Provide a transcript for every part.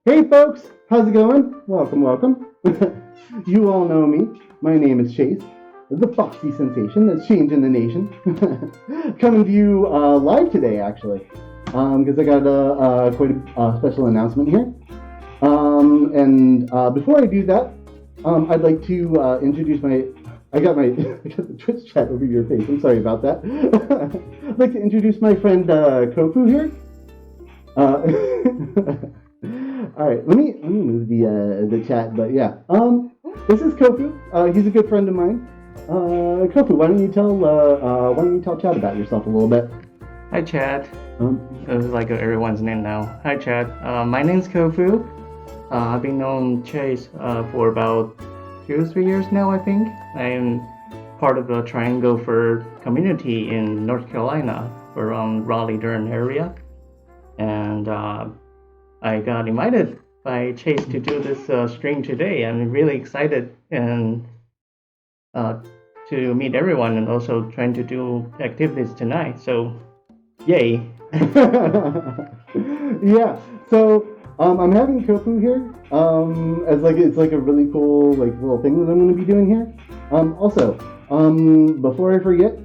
Hey folks, how's it going? Welcome. You all know me. My name is Chase, the foxy sensation that's changing the nation. Coming to you live today, actually, because I got quite a special announcement here. And before I do that, I'd like to introduce my. I got I got the Twitch chat over your face. I'm sorry about that. I'd like to introduce my friend Kofu here. All right, let me move the chat, but yeah, this is Kofu. He's a good friend of mine. Kofu, why don't you tell Chad about yourself a little bit? Hi, Chad. Um, This is like everyone's name now. Hi, Chad. My name's Kofu. I've been known Chase for about 2 or 3 years now, I think. I'm part of the Triangle for community in North Carolina, around Raleigh-Durham area. And I got invited by Chase to do this stream today. I'm really excited and to meet everyone and also trying to do activities tonight. So, yay. yeah. So I'm having Kofu here. As like it's like a really cool like little thing that I'm going to be doing here. Also, before I forget,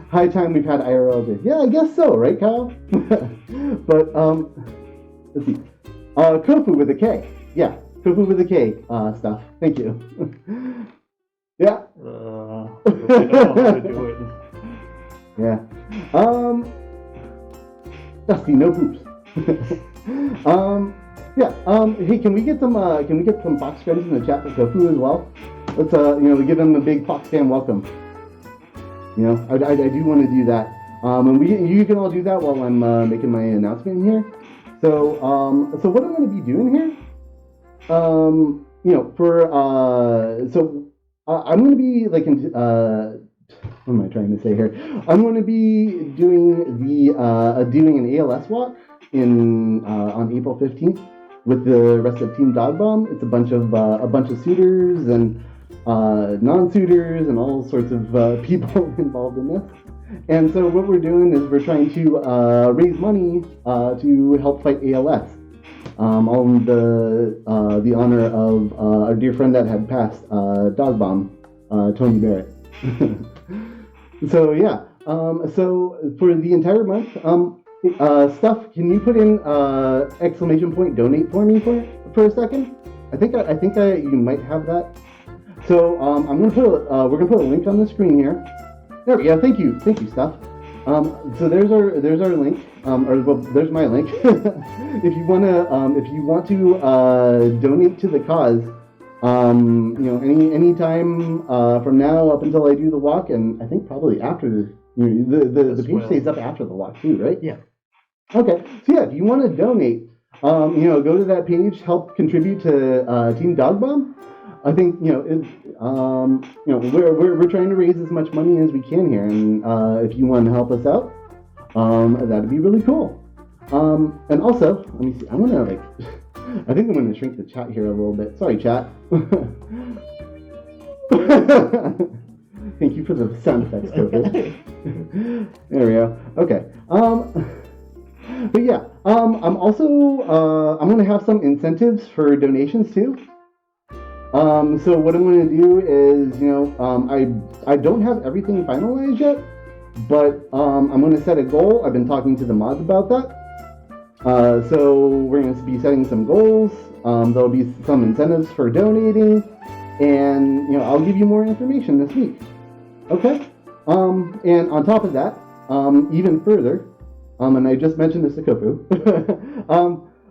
high time we've had IRL day. Yeah, I guess so, right, Kyle? But let's see. Kofu with a K. Yeah, Kofu with a K. Stuff. Thank you. Yeah. I don't know how to do it. Yeah. Dusty, no boops. Yeah. Hey, can we get some Fox friends in the chat for Kofu as well? Let's give him a big Fox fan welcome. I do want to do that. And you can all do that while I'm making my announcement here. So what I'm going to be doing here, I'm going to be like, what am I trying to say here? I'm going to be doing doing an ALS walk on April 15th with the rest of Team Dog Bomb. It's a bunch of suitors and non-suitors and all sorts of people involved in this. And so what we're doing is we're trying to raise money to help fight ALS. On the honor of our dear friend that had passed, Dog Bomb, Tony Barrett. So yeah, so for the entire month, Stuff, can you put in exclamation point donate for me for a second? I think you might have that. So we're gonna put a link on the screen here. There we go. Thank you, Stuff. So there's our link, there's my link. If you want to donate to the cause, any time from now up until I do the walk, and I think probably after the page stays up after the walk too, right? Yeah. Okay. So yeah, if you want to donate, go to that page, help contribute to Team Dog Bomb. I think we're trying to raise as much money as we can here, and if you want to help us out, that'd be really cool. And also, let me see. I think I'm gonna shrink the chat here a little bit. Sorry, chat. Thank you for the sound effects, Kofi. There we go. Okay. But yeah, I'm also I'm gonna have some incentives for donations too. So what I'm going to do is, I don't have everything finalized yet, but I'm going to set a goal. I've been talking to the mods about that. So we're going to be setting some goals. There'll be some incentives for donating, and I'll give you more information this week. Okay. And on top of that, even further, and I just mentioned this to Kofu.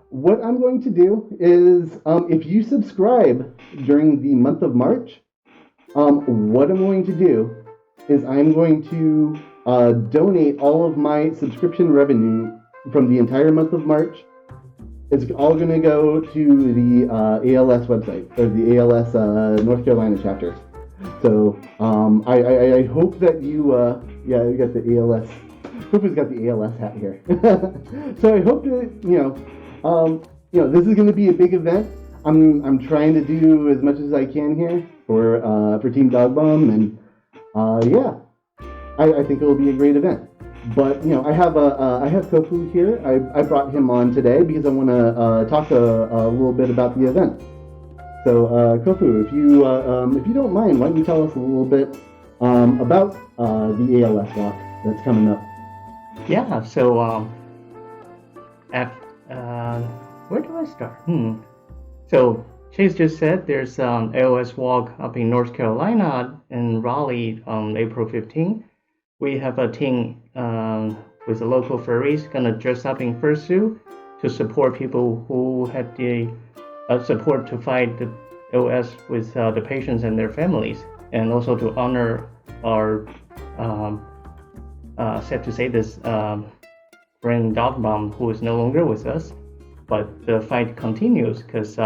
What I'm going to do is, if you subscribe during the month of March, what I'm going to do is I'm going to donate all of my subscription revenue from the entire month of March. It's all going to go to the ALS website, or the ALS North Carolina chapter. So I hope that you got the ALS. Kofu's got the ALS hat here. So I hope that this is going to be a big event. I'm trying to do as much as I can here for Team Dog Bomb, and I think it'll be a great event. But I have Kofu here. I brought him on today because I want to talk a little bit about the event. So Kofu, if you don't mind, why don't you tell us a little bit about the ALS walk that's coming up? Yeah. So at, uh, where do I start? So Chase just said there's ALS walk up in North Carolina in Raleigh on April 15th. We have a team with the local furries gonna dress up in fursuit to support people who had the support to fight the ALS with the patients and their families, and also to honor our sad to say this friend Dog Bomb who is no longer with us, but the fight continues because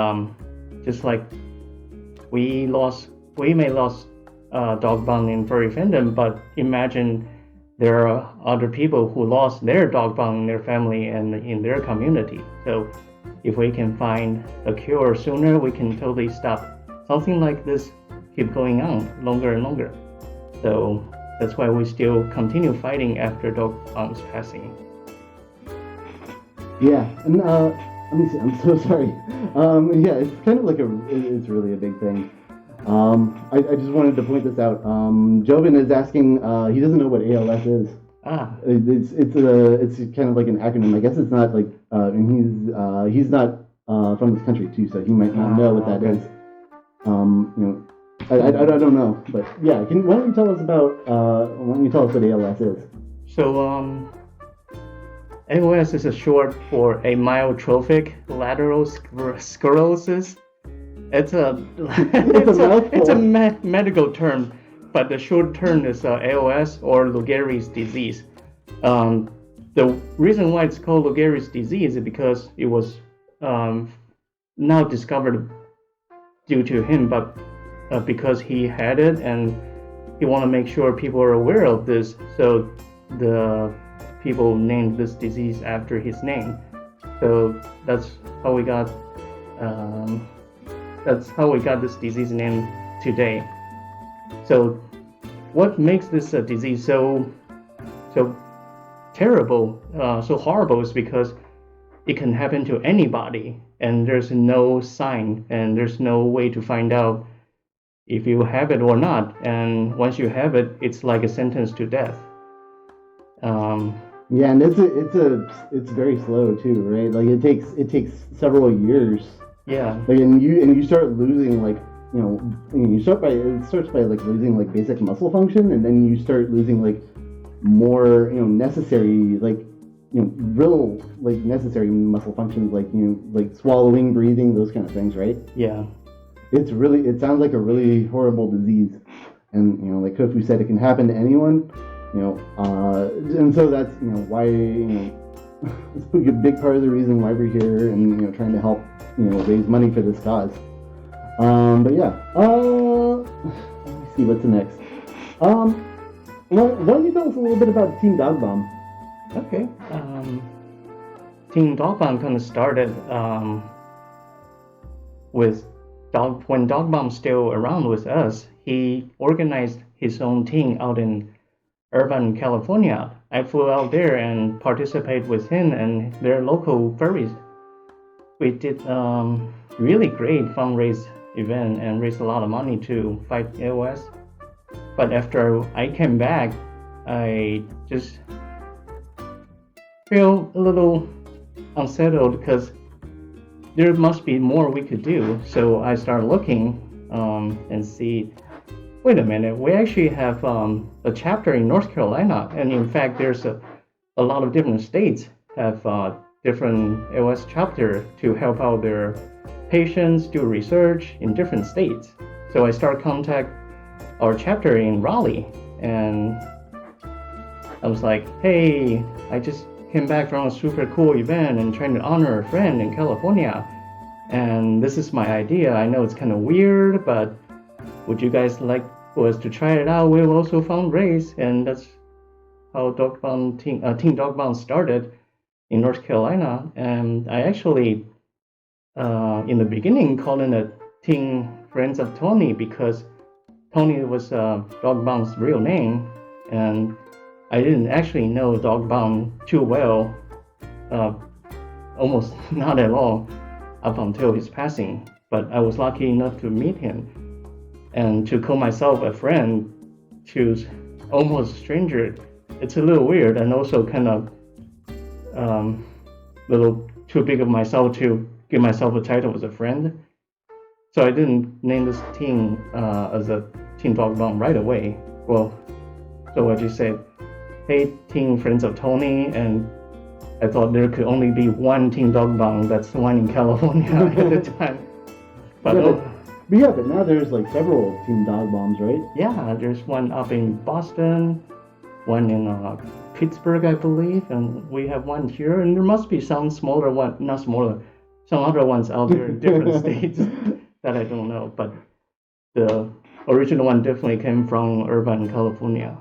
just like we may lost dog bone in furry fandom, but imagine there are other people who lost their dog bone in their family and in their community. So if we can find a cure sooner, we can totally stop something like this keep going on longer and longer. So that's why we still continue fighting after dog bone's passing. Yeah, and let me see. I'm so sorry. Yeah, it's kind of like it's really a big thing. I just wanted to point this out. Joven is asking. He doesn't know what ALS is. It's kind of like an acronym. I guess it's not like, and he's not from this country too, so he might not know what that is. I don't know, but yeah. Why don't you tell us what ALS is? So ALS is a short for amyotrophic lateral sclerosis. It's a medical term, but the short term is ALS or Lou Gehrig's disease. The reason why it's called Lou Gehrig's disease is because it was now discovered due to him, but because he had it and he want to make sure people are aware of this, so the people named this disease after his name. So that's how we got this disease name today. So what makes this disease so terrible, so horrible, is because it can happen to anybody and there's no sign and there's no way to find out if you have it or not. And once you have it, it's like a sentence to death. Yeah, and it's very slow too, right? Like it takes several years. Yeah. Like and you start losing it starts by like losing like basic muscle function, and then you start losing like more necessary real like necessary muscle functions like swallowing, breathing, those kind of things, right? Yeah. It sounds like a really horrible disease, and like Kofu said, it can happen to anyone. And so that's why it's a big part of the reason why we're here and trying to help raise money for this cause. But yeah, let me see what's next. Why don't you tell us a little bit about Team Dog Bomb? Okay. Team Dog Bomb kind of started when Dog Bomb's still around with us. He organized his own team out in Irvine, California. I flew out there and participated with him and their local furries. We did really great fundraise event and raised a lot of money to fight ALS. But after I came back, I just feel a little unsettled because there must be more we could do. So I started looking and see, wait a minute, we actually have a chapter in North Carolina, and in fact there's a lot of different states have different ALS chapter to help out their patients, do research in different states. So I started contact our chapter in Raleigh, and I was like, hey, I just came back from a super cool event and trying to honor a friend in California, and this is my idea. I know it's kind of weird, but would you guys like for us to try it out? We'll also fundraise, and that's how Team Dog Bound started in North Carolina. And I actually, in the beginning, called it Team Friends of Tony because Tony was Dog Bound's real name, and I didn't actually know Dog Bond too well, uh, almost not at all, up until his passing. But I was lucky enough to meet him and to call myself a friend to almost stranger. It's a little weird and also kind of little too big of myself to give myself a title as a friend. So I didn't name this team as a Team Dog Bond right away. Well, so what you said, hey, Team Friends of Tony, and I thought there could only be one Team Dog Bond. That's the one in California at the time. But but now there's like several Team Dog Bombs, right? yeah, there's one up in Boston, one in Pittsburgh, I believe, and we have one here. And there must be some smaller one, not smaller, some other ones out there in different states that I don't know. But the original one definitely came from Irvine, California.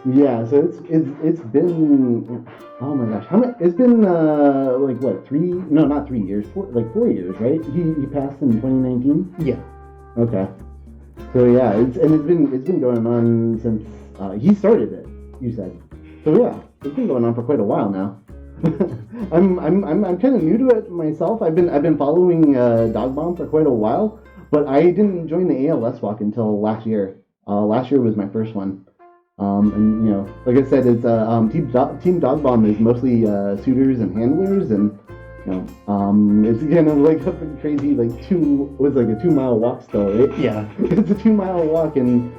Yeah, so it's been, oh my gosh, how many? It's been like what, 3? No, not 3 years, 4 years, right? He passed in 2019. Yeah. Okay. So yeah, it's been going on since he started it. You said. So yeah, it's been going on for quite a while now. I'm kind of new to it myself. I've been following Dog Bomb for quite a while, but I didn't join the ALS walk until last year. Last year was my first one. And you know, like I said, it's Team Dog Bomb is mostly suitors and handlers, and you know, it's kind of like a crazy like a 2-mile walk still, right? Yeah. It's a 2-mile walk and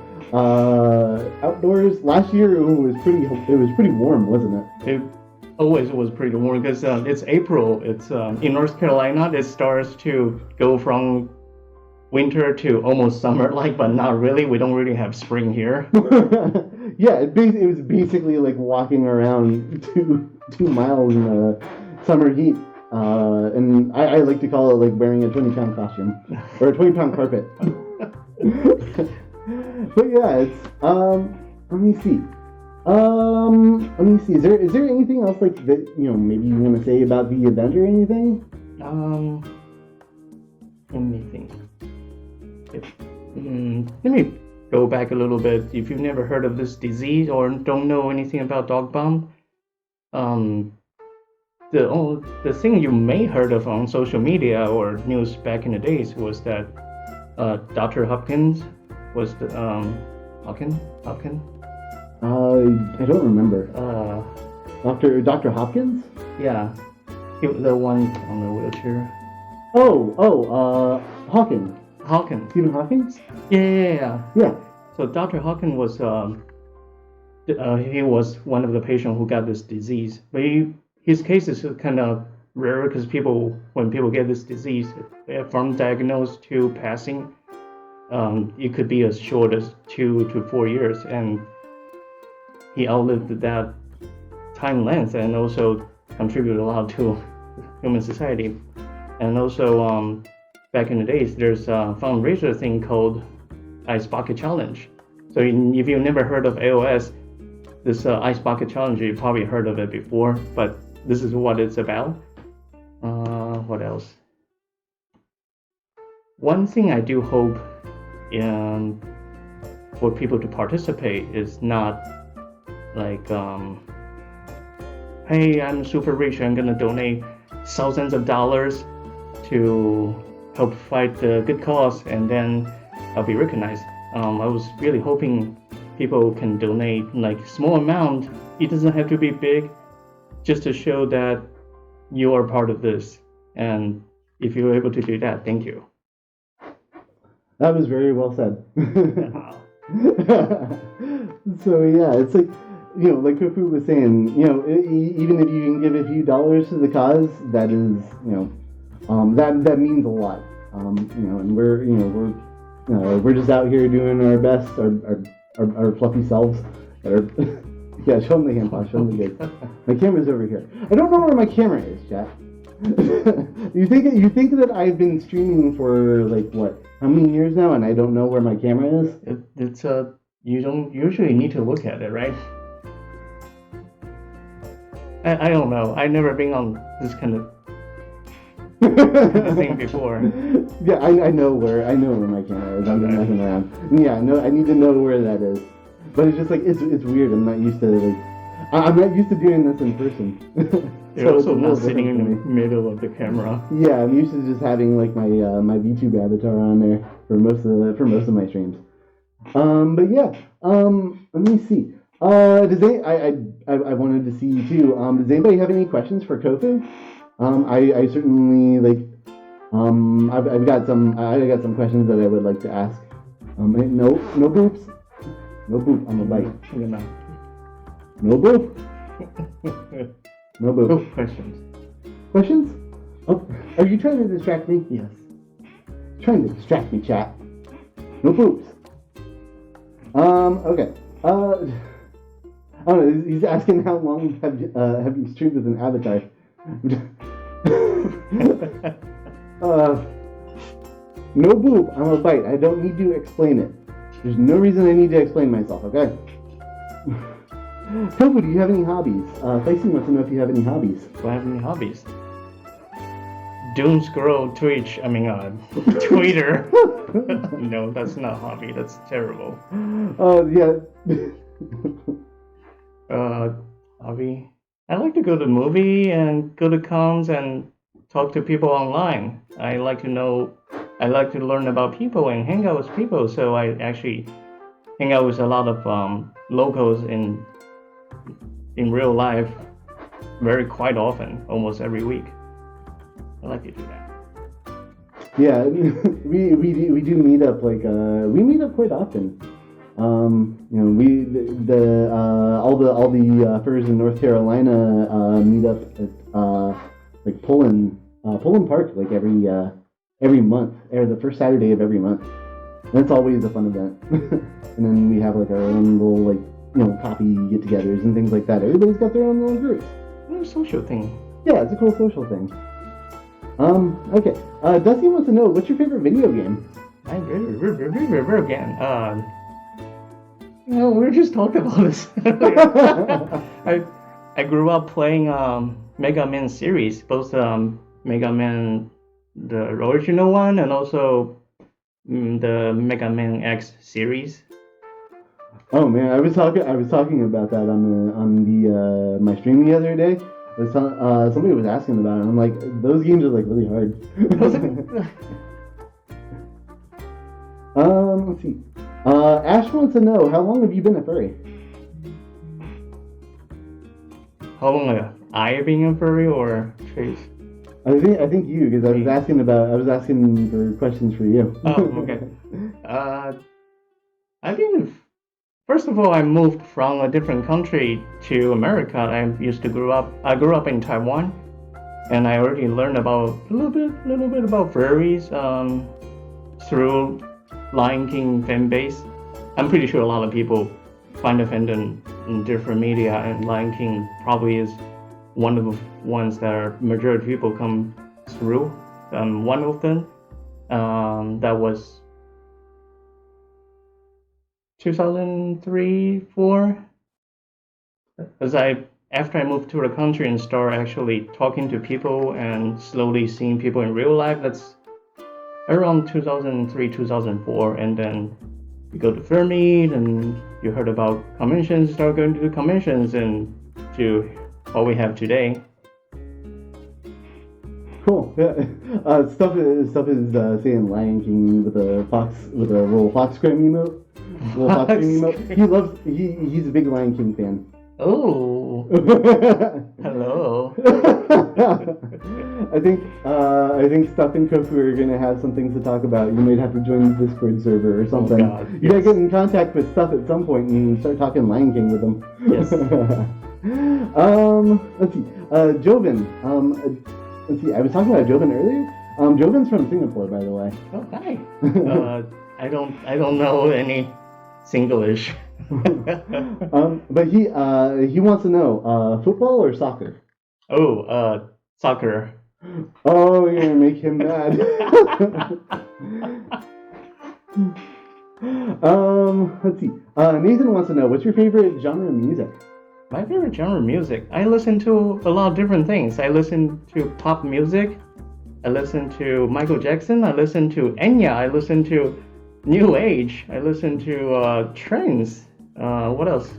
outdoors. Last year it was pretty warm, wasn't it? It always was pretty warm because it's April. It's in North Carolina. It starts to go from winter to almost summer like, but not really. We don't really have spring here. Yeah, it was basically like walking around 2 miles in the summer heat. And I like to call it like wearing a 20-pound costume or a 20-pound carpet. But yeah, it's let me see. Is there anything else like that, you know, maybe you want to say about the event or anything? Let me think. Let me go back a little bit. If you've never heard of this disease or don't know anything about Dog Bomb, the thing you may heard of on social media or news back in the days was that Dr. Hopkins was the Hopkins? I don't remember. Dr. Hopkins? Yeah, he was the one on the wheelchair. Hawkins. Hawkins. Stephen Hawkins? Yeah. Yeah. So Dr. Hawkins was he was one of the patients who got this disease, but his case is kind of rare because when people get this disease, from diagnosed to passing, it could be as short as 2 to 4 years, and he outlived that time length and also contributed a lot to human society. And also, back in the days, there's a fundraiser thing called Ice Bucket Challenge. So if you've never heard of ALS, this Ice Bucket Challenge, you probably heard of it before, but this is what it's about. What else? One thing I do hope for people to participate is not like, hey, I'm super rich, I'm gonna donate thousands of dollars to help fight the good cause and then I'll be recognized. I was really hoping people can donate like small amount. It doesn't have to be big, just to show that you are part of this. And if you're able to do that, thank you. That was very well said. So yeah, it's like, you know, like Kofu was saying, you know, even if you can give a few dollars to the cause, that is, you know, that means a lot. You know, and we're just out here doing our best, our fluffy selves. Yeah, show them the hand paws, show them the good. My camera's over here. I don't know where my camera is, chat. You think that I've been streaming for like what? How many years now, and I don't know where my camera is? It's you don't usually need to look at it, right? I don't know. I've never been on this kind of thing before. Yeah, I know where my camera is. I'm just messing around. Yeah, no, I need to know where that is. but it's just like it's weird. I'm not used to I'm not used to doing this in person. You're So it's also a little not sitting in different the for me. middle of the camera. Yeah, I'm used to just having like my VTube avatar on there for most of my streams. But yeah, let me see. Does they, I wanted to see you too. Does anybody have any questions for Kofu? I certainly like. I've got I got some questions that I would like to ask. No boops, no boop. I'm a bite. You're not. No boop, no boop. Oh, questions. Questions? Oh, are you trying to distract me? Yes. Trying to distract me, chat. No boops. Okay. I don't know. He's asking how long have you streamed with an avatar? No boop. I'm a bite. I don't need to explain it. There's no reason I need to explain myself. Okay. Kofu, do you have any hobbies? Feisty wants to know if you have any hobbies. Do I have any hobbies? Doom scroll Twitch. Twitter. No, that's not a hobby. That's terrible. Yeah. Hobby. I like to go to movie and go to cons and talk to people online. I like to learn about people and hang out with people. So I actually hang out with a lot of locals in real life, quite often, almost every week. I like to do that. Yeah, we do meet up we meet up quite often. All the furs in North Carolina meet up at Pullen Park every month, or the first Saturday of every month. And it's always a fun event. And then we have our own little coffee get-togethers and things like that. Everybody's got their own little groups. It's a social thing. Yeah, it's a cool social thing. Okay. Dusty wants to know, what's your favorite video game? Again. We were just talking about this. I grew up playing Mega Man series, both Mega Man the original one and also the Mega Man X series. Oh man, I was talking about that on my stream the other day. Somebody was asking about it. I'm like, those games are really hard. Let's see. Ash wants to know, how long have you been a furry? How long have I been a furry or Chase? I think you, because I was asking for questions for you. Oh, okay. First of all, I moved from a different country to America. I grew up in Taiwan, and I already learned about a little bit about furries through Lion King fan base. I'm pretty sure a lot of people find a fandom in different media, and Lion King probably is one of the ones that majority of people come through. One of them that was 2003-4. After I moved to the country and started actually talking to people and slowly seeing people in real life, that's around 2003-2004, and then you go to Fermi, and you heard about conventions, start going to the conventions, and to what we have today. Cool. Yeah. Stuff is saying Lion King with a little fox scream emote. He's a big Lion King fan. Oh. Hello. I think Stuff and Kofu are gonna have some things to talk about. You might have to join the Discord server or something. Oh God, You gotta get in contact with Stuff at some point and start talking Lion King with him. Yes. Let's see. Joven. Let's see. I was talking about Joven earlier. Joven's from Singapore, by the way. Oh, hi. I don't know any Singlish. But he wants to know, football or soccer? Oh, soccer. Oh, you're gonna make him mad. Let's see. Nathan wants to know, what's your favorite genre of music? My favorite genre of music. I listen to a lot of different things. I listen to pop music. I listen to Michael Jackson. I listen to Enya. I listen to New Age. I listen to trance. What else?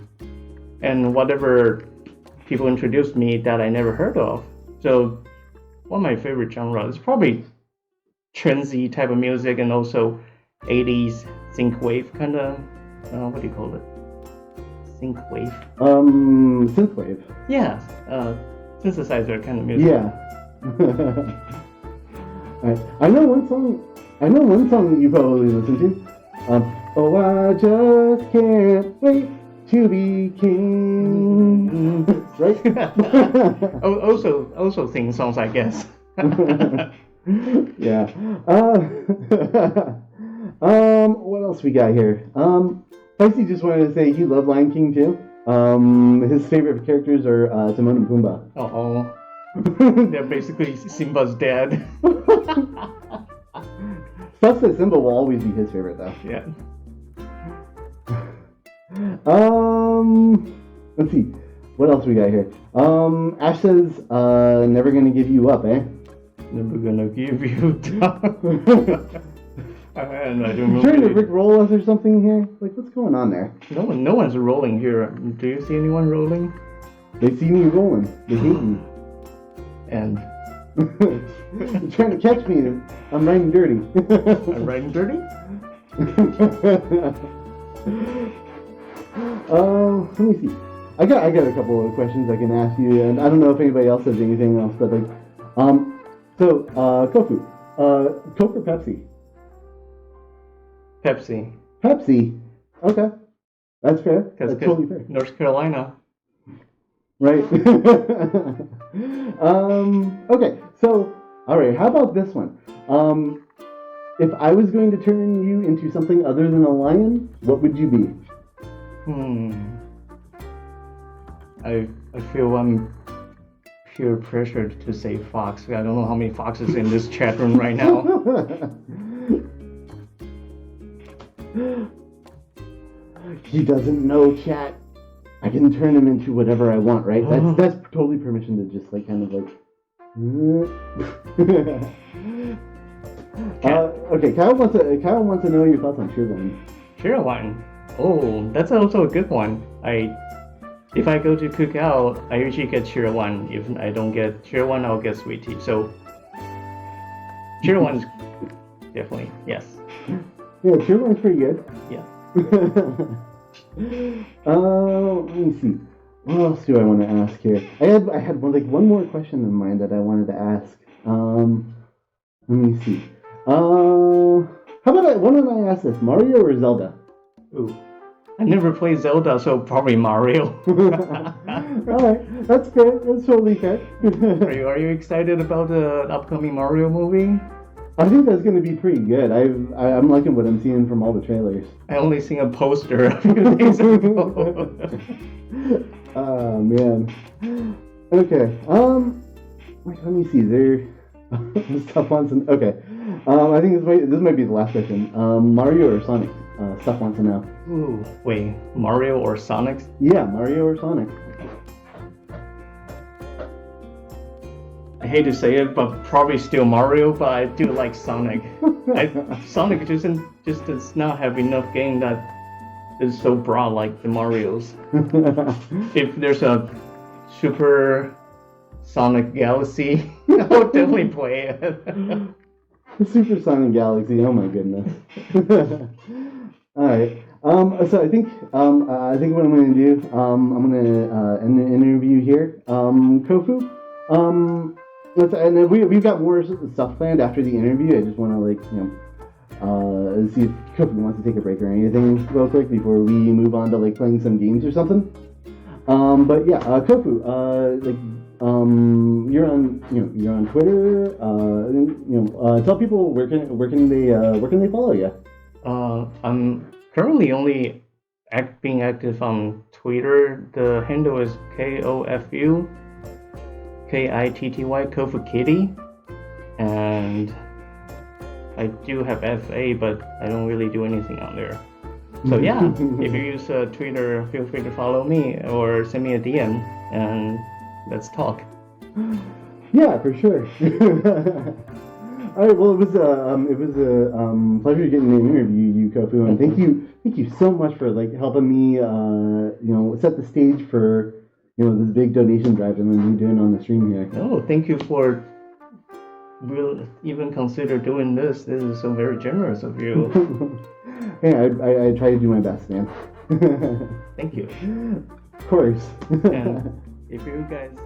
And whatever people introduced me that I never heard of. So one of my favorite genres is probably trendy type of music and also 80s synthwave kind of. What do you call it? Synthwave. Synthwave. Yeah. Synthesizer kind of music. Yeah. I know one song. I know one song that you probably listen to. Oh, I just can't wait to be king. Right? also sing songs, I guess. Yeah. What else we got here? Feisty just wanted to say he loved Lion King too. His favorite characters are Timon and Pumbaa. Oh, they're basically Simba's dad. Stuff that Simba will always be his favorite though. Yeah. Let's see. What else we got here? Ash says, never gonna give you up, eh? Never gonna give you down. And I don't You trying to Rick roll us or something here? Like, what's going on there? No one's rolling here. Do you see anyone rolling? They see me rolling. They hate me. And You're trying to catch me. I'm riding dirty. I'm riding dirty? Let me see. I got a couple of questions I can ask you, and I don't know if anybody else has anything else, but like, Kofu, Coke or Pepsi? Pepsi. Pepsi. Okay, that's fair. That's totally fair. North Carolina. Right. Okay. So, all right. How about this one? If I was going to turn you into something other than a lion, what would you be? I feel I'm peer pressured to say fox. I don't know how many foxes in this chat room right now. He doesn't know, chat. I can turn him into whatever I want, right? That's totally permission to just like kind of like. Okay, Kyle wants to know your thoughts on Cheerwine. Cheerwine. Oh, that's also a good one. If I go to cook out, I usually get Cheerwine. If I don't get Cheerwine, I'll get sweet tea. So Cheerwine's definitely yes. Yeah, Cheerwine's pretty good. Yeah. Let me see. What else do I want to ask here? I had one more question in mind that I wanted to ask. Let me see. How about why don't I ask this? Mario or Zelda? Ooh. I never played Zelda, so probably Mario. Alright, that's fair. That's totally fair. Are you excited about the upcoming Mario movie? I think that's going to be pretty good. I'm liking what I'm seeing from all the trailers. I only seen a poster a few days ago. Oh man. Okay. Let me see. There. Stuff wants to. Okay. I think this might be the last question. Mario or Sonic? Stuff wants to know. Ooh, wait, Mario or Sonic? Yeah, Mario or Sonic. I hate to say it, but probably still Mario, but I do like Sonic. Sonic just does not have enough game that is so broad like the Marios. If there's a Super Sonic Galaxy, I'll definitely play it. The Super Sonic Galaxy, oh my goodness. Alright. So I think what I'm gonna do, I'm gonna end the interview here. Kofu, we've got more stuff planned after the interview. I just want to see if Kofu wants to take a break or anything real quick before we move on to like playing some games or something. But yeah, Kofu, you're on Twitter. Tell people where can they follow you. I'm currently only being active on Twitter. The handle is KOFU. KITTY, Kofu Kitty, and I do have FA, but I don't really do anything on there. So yeah, if you use Twitter, feel free to follow me or send me a DM and let's talk. Yeah, for sure. All right. Well, it was a pleasure getting to interview you, Kofu, and thank you so much for like helping me, set the stage for, this big donation drive that I'm gonna be doing on the stream here. No, thank you for even consider doing this. This is so very generous of you. Yeah, I try to do my best, man. Thank you. Of course. And if you guys